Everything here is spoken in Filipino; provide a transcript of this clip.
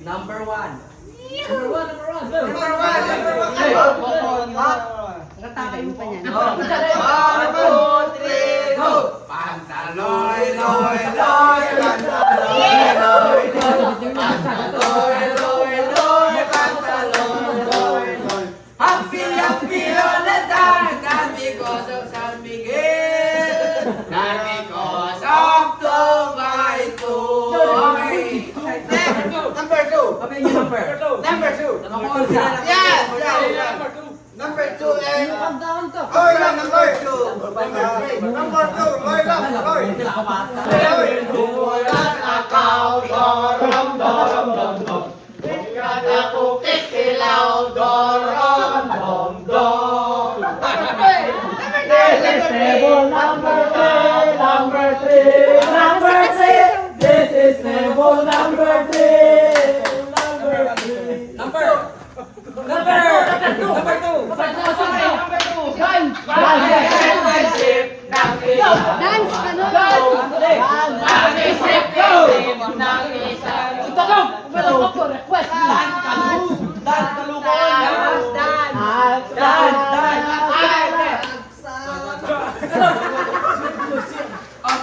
Number 1. Number one. Nakatakay mo pa niyan. 1, 2, 3, go! Pantaloy, loy, loy, pantaloy, loy, loy, pantaloy, loy, loy, pantaloy, loy, loy. Happy, happy all the time, not because of San Miguel, not because of my toy. Number 2. Sabi niyo number. Number 2. Nakakall siya. Yes! Number 2. Number 2 and... Countdown to. Loy lang, number 2. Number 2, loy lang, loy. Salamat. Loy. Bulan akaw, doram, doram,